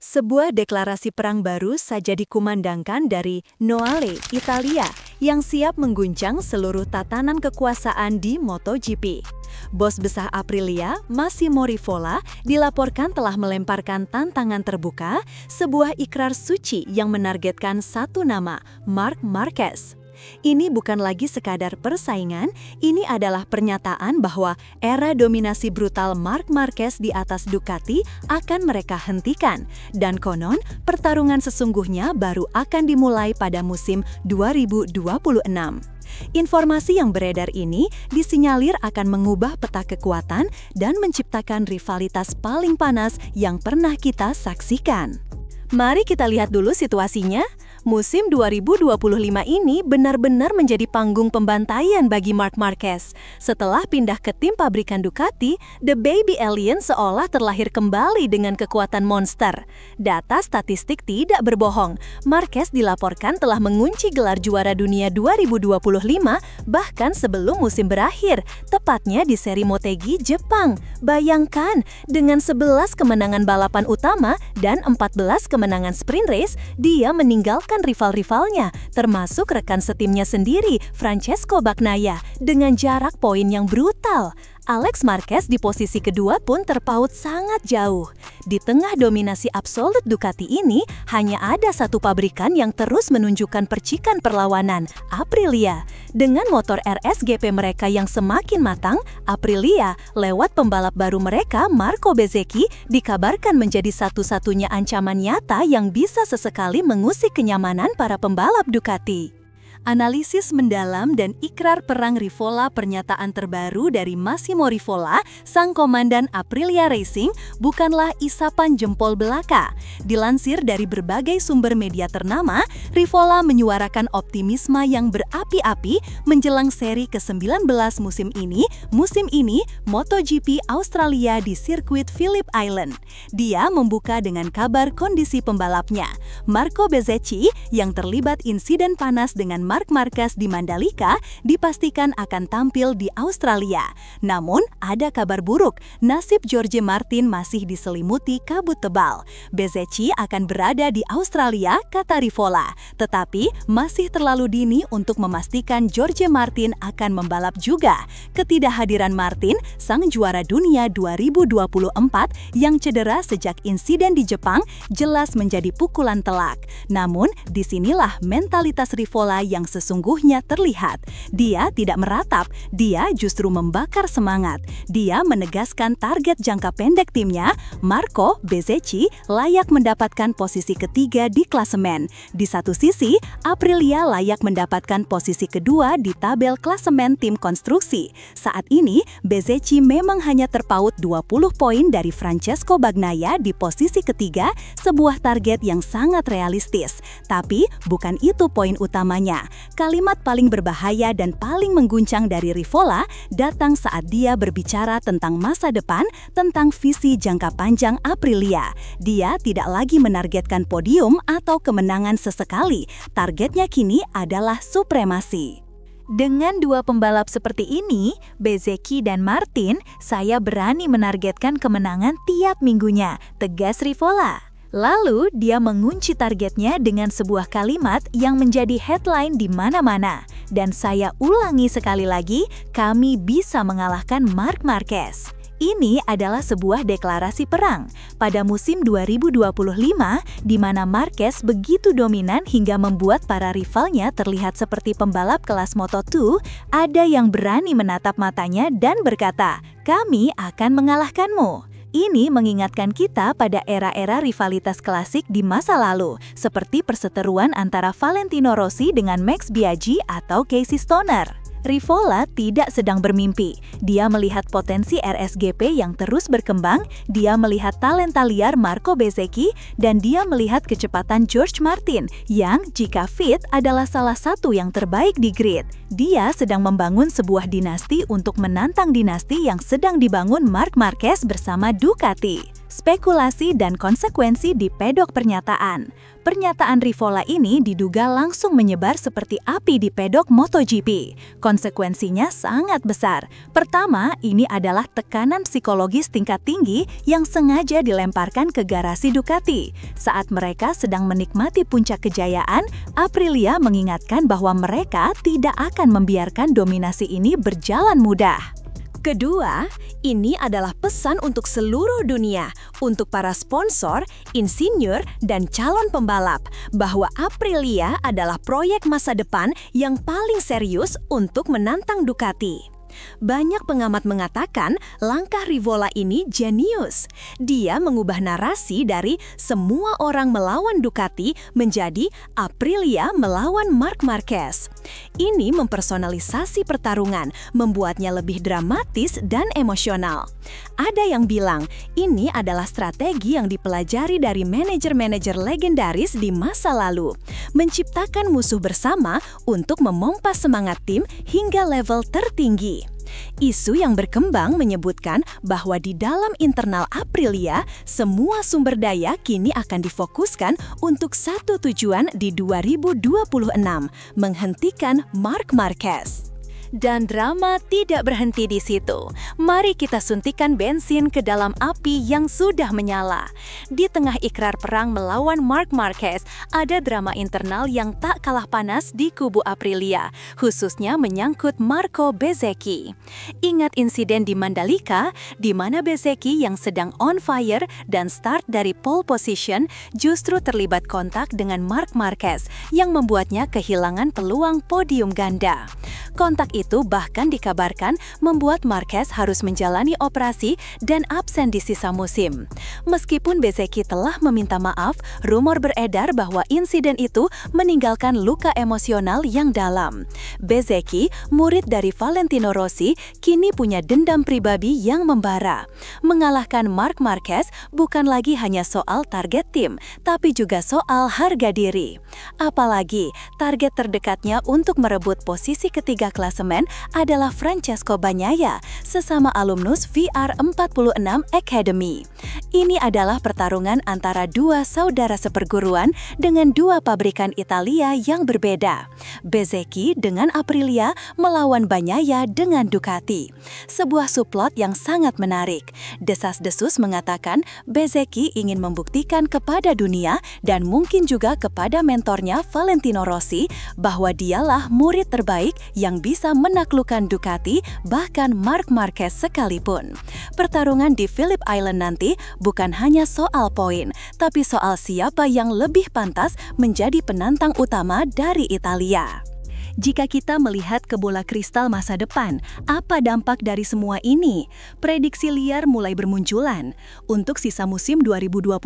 Sebuah deklarasi perang baru saja dikumandangkan dari Noale, Italia, yang siap mengguncang seluruh tatanan kekuasaan di MotoGP. Bos besar Aprilia, Massimo Rivola, dilaporkan telah melemparkan tantangan terbuka, sebuah ikrar suci yang menargetkan satu nama, Marc Marquez. Ini bukan lagi sekadar persaingan, ini adalah pernyataan bahwa era dominasi brutal Marc Marquez di atas Ducati akan mereka hentikan. Dan konon, pertarungan sesungguhnya baru akan dimulai pada musim 2026. Informasi yang beredar ini disinyalir akan mengubah peta kekuatan dan menciptakan rivalitas paling panas yang pernah kita saksikan. Mari kita lihat dulu situasinya. Musim 2025 ini benar-benar menjadi panggung pembantaian bagi Marc Marquez. Setelah pindah ke tim pabrikan Ducati, The Baby Alien seolah terlahir kembali dengan kekuatan monster. Data statistik tidak berbohong. Marquez dilaporkan telah mengunci gelar juara dunia 2025 bahkan sebelum musim berakhir, tepatnya di seri Motegi Jepang. Bayangkan, dengan 11 kemenangan balapan utama dan 14 kemenangan sprint race, dia meninggalkan rival-rivalnya, termasuk rekan setimnya sendiri, Francesco Bagnaia, dengan jarak poin yang brutal. Alex Marquez di posisi kedua pun terpaut sangat jauh. Di tengah dominasi absolut Ducati ini, hanya ada satu pabrikan yang terus menunjukkan percikan perlawanan, Aprilia. Dengan motor RSGP mereka yang semakin matang, Aprilia, lewat pembalap baru mereka, Marco Bezzecchi, dikabarkan menjadi satu-satunya ancaman nyata yang bisa sesekali mengusik kenyamanan para pembalap Ducati. Analisis mendalam dan ikrar perang Rivola. Pernyataan terbaru dari Massimo Rivola, sang komandan Aprilia Racing, bukanlah isapan jempol belaka. Dilansir dari berbagai sumber media ternama, Rivola menyuarakan optimisme yang berapi-api menjelang seri ke-19 musim ini MotoGP Australia di sirkuit Phillip Island. Dia membuka dengan kabar kondisi pembalapnya. Marco Bezzecchi yang terlibat insiden panas dengan Marc Marquez di Mandalika dipastikan akan tampil di Australia. Namun, ada kabar buruk, nasib Jorge Martin masih diselimuti kabut tebal. Bezzecchi akan berada di Australia, kata Rivola, tetapi masih terlalu dini untuk memastikan Jorge Martin akan membalap juga. Ketidakhadiran Martin, sang juara dunia 2024 yang cedera sejak insiden di Jepang, jelas menjadi pukulan telak. Namun, disinilah mentalitas Rivola yang sesungguhnya terlihat. Dia tidak meratap, dia justru membakar semangat. Dia menegaskan target jangka pendek timnya, Marco Bezzecchi layak mendapatkan posisi ketiga di klasemen. Di satu sisi, Aprilia layak mendapatkan posisi kedua di tabel klasemen tim konstruksi. Saat ini, Bezzecchi memang hanya terpaut 20 poin dari Francesco Bagnaia di posisi ketiga, sebuah target yang sangat realistis. Tapi, bukan itu poin utamanya. Kalimat paling berbahaya dan paling mengguncang dari Rivola datang saat dia berbicara tentang masa depan, tentang visi jangka panjang Aprilia. Dia tidak lagi menargetkan podium atau kemenangan sesekali. Targetnya kini adalah supremasi. Dengan dua pembalap seperti ini, Bezzecchi dan Martin, saya berani menargetkan kemenangan tiap minggunya, tegas Rivola. Lalu, dia mengunci targetnya dengan sebuah kalimat yang menjadi headline di mana-mana. Dan saya ulangi sekali lagi, kami bisa mengalahkan Marc Marquez. Ini adalah sebuah deklarasi perang. Pada musim 2025, di mana Marquez begitu dominan hingga membuat para rivalnya terlihat seperti pembalap kelas Moto2, ada yang berani menatap matanya dan berkata, "Kami akan mengalahkanmu." Ini mengingatkan kita pada era-era rivalitas klasik di masa lalu, seperti perseteruan antara Valentino Rossi dengan Max Biaggi atau Casey Stoner. Rivola tidak sedang bermimpi. Dia melihat potensi RSGP yang terus berkembang, dia melihat talenta liar Marco Bezzecchi, dan dia melihat kecepatan Jorge Martin yang, jika fit, adalah salah satu yang terbaik di grid. Dia sedang membangun sebuah dinasti untuk menantang dinasti yang sedang dibangun Marc Marquez bersama Ducati. Spekulasi dan konsekuensi di pedok pernyataan. Pernyataan Rivola ini diduga langsung menyebar seperti api di pedok MotoGP. Konsekuensinya sangat besar. Pertama, ini adalah tekanan psikologis tingkat tinggi yang sengaja dilemparkan ke garasi Ducati. Saat mereka sedang menikmati puncak kejayaan, Aprilia mengingatkan bahwa mereka tidak akan membiarkan dominasi ini berjalan mudah. Kedua, ini adalah pesan untuk seluruh dunia, untuk para sponsor, insinyur, dan calon pembalap, bahwa Aprilia adalah proyek masa depan yang paling serius untuk menantang Ducati. Banyak pengamat mengatakan langkah Rivola ini jenius. Dia mengubah narasi dari semua orang melawan Ducati menjadi Aprilia melawan Marc Marquez. Ini mempersonalisasi pertarungan, membuatnya lebih dramatis dan emosional. Ada yang bilang ini adalah strategi yang dipelajari dari manajer-manajer legendaris di masa lalu, menciptakan musuh bersama untuk memompa semangat tim hingga level tertinggi. Isu yang berkembang menyebutkan bahwa di dalam internal Aprilia, semua sumber daya kini akan difokuskan untuk satu tujuan di 2026, menghentikan Marc Marquez. Dan drama tidak berhenti di situ. Mari kita suntikan bensin ke dalam api yang sudah menyala. Di tengah ikrar perang melawan Marc Marquez, ada drama internal yang tak kalah panas di kubu Aprilia, khususnya menyangkut Marco Bezzecchi. Ingat insiden di Mandalika, di mana Bezzecchi yang sedang on fire dan start dari pole position justru terlibat kontak dengan Marc Marquez yang membuatnya kehilangan peluang podium ganda. Kontak itu bahkan dikabarkan membuat Marquez harus menjalani operasi dan absen di sisa musim. Meskipun Bezzecchi telah meminta maaf, rumor beredar bahwa insiden itu meninggalkan luka emosional yang dalam. Bezzecchi, murid dari Valentino Rossi, kini punya dendam pribadi yang membara. Mengalahkan Marc Marquez bukan lagi hanya soal target tim, tapi juga soal harga diri. Apalagi, target terdekatnya untuk merebut posisi ketiga klasemen adalah Francesco Bagnaia, sesama alumnus VR46 Academy. Ini adalah pertarungan antara dua saudara seperguruan dengan dua pabrikan Italia yang berbeda. Bezzecchi dengan Aprilia melawan Bagnaia dengan Ducati. Sebuah subplot yang sangat menarik. Desas-desus mengatakan Bezzecchi ingin membuktikan kepada dunia dan mungkin juga kepada mentornya Valentino Rossi bahwa dialah murid terbaik yang bisa menaklukkan Ducati, bahkan Marc Marquez sekalipun. Pertarungan di Phillip Island nanti bukan hanya soal poin, tapi soal siapa yang lebih pantas menjadi penantang utama dari Italia. Jika kita melihat ke bola kristal masa depan, apa dampak dari semua ini? Prediksi liar mulai bermunculan. Untuk sisa musim 2025,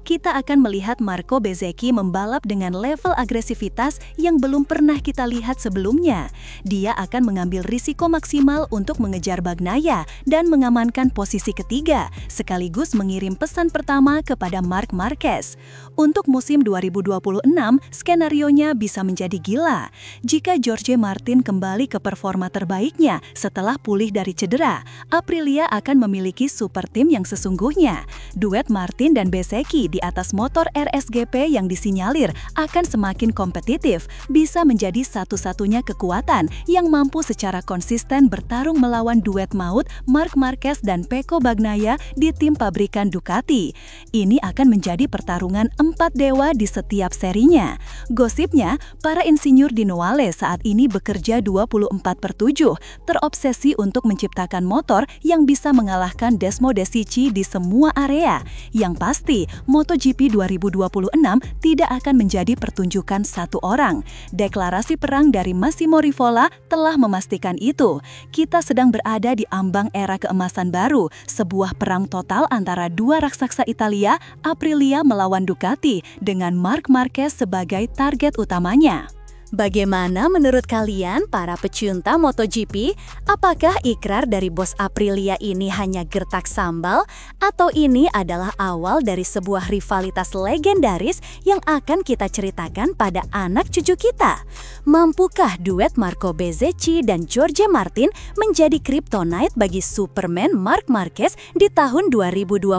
kita akan melihat Marco Bezzecchi membalap dengan level agresivitas yang belum pernah kita lihat sebelumnya. Dia akan mengambil risiko maksimal untuk mengejar Bagnaia dan mengamankan posisi ketiga, sekaligus mengirim pesan pertama kepada Marc Marquez. Untuk musim 2026, skenarionya bisa menjadi gila. Jika Jorge Martin kembali ke performa terbaiknya setelah pulih dari cedera, Aprilia akan memiliki super tim yang sesungguhnya. Duet Martin dan Bezzecchi di atas motor RSGP yang disinyalir akan semakin kompetitif, bisa menjadi satu-satunya kekuatan yang mampu secara konsisten bertarung melawan duet maut Marc Marquez dan Pecco Bagnaia di tim pabrikan Ducati. Ini akan menjadi pertarungan 4 dewa di setiap serinya. Gosipnya, para insinyur di Noale saat ini bekerja 24/7, terobsesi untuk menciptakan motor yang bisa mengalahkan Desmo Desici di semua area. Yang pasti, MotoGP 2026 tidak akan menjadi pertunjukan satu orang. Deklarasi perang dari Massimo Rivola telah memastikan itu. Kita sedang berada di ambang era keemasan baru, sebuah perang total antara dua raksasa Italia, Aprilia melawan Ducati, dengan Marc Marquez sebagai target utamanya. Bagaimana menurut kalian para pecinta MotoGP? Apakah ikrar dari bos Aprilia ini hanya gertak sambal? Atau ini adalah awal dari sebuah rivalitas legendaris yang akan kita ceritakan pada anak cucu kita? Mampukah duet Marco Bezzecchi dan Jorge Martin menjadi kryptonite bagi Superman Marc Marquez di tahun 2026?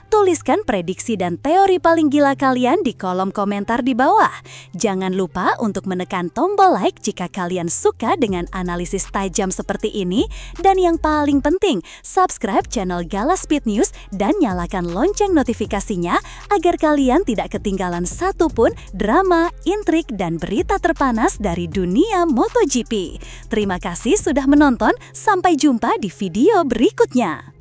Tuliskan prediksi dan teori paling gila kalian di kolom komentar di bawah. Jangan lupa untuk menekan tombol like jika kalian suka dengan analisis tajam seperti ini. Dan yang paling penting, subscribe channel Gala Speed News dan nyalakan lonceng notifikasinya agar kalian tidak ketinggalan satupun drama, intrik, dan berita terpanas dari dunia MotoGP. Terima kasih sudah menonton, sampai jumpa di video berikutnya.